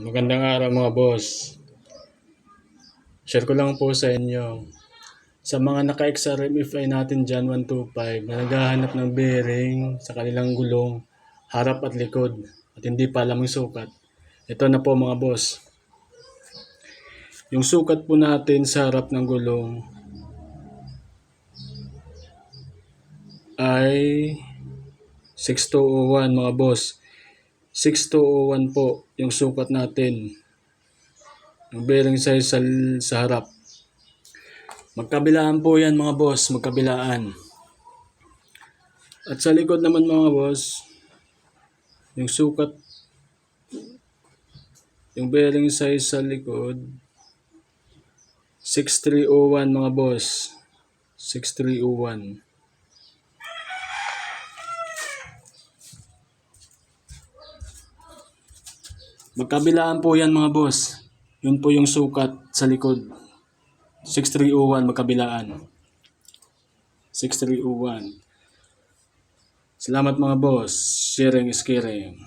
Magandang araw mga boss. Share ko lang po sa inyo. Sa mga naka-XRMFI natin dyan, 125, na naghahanap ng bearing sa kanilang gulong, harap at likod, at hindi pa alam yung sukat. Ito na po mga boss. Yung sukat po natin sa harap ng gulong ay 6201 mga boss. 6201 po yung sukat natin. Yung bearing size sa harap. Magkabilaan po yan mga boss, magkabilaan. At sa likod naman mga boss, yung sukat, yung bearing size sa likod, 6301 mga boss. 6301. Magkabilaan po yan mga boss. Yun po yung sukat sa likod. 6301 magkabilaan. 6301. Salamat mga boss. Sharing is caring.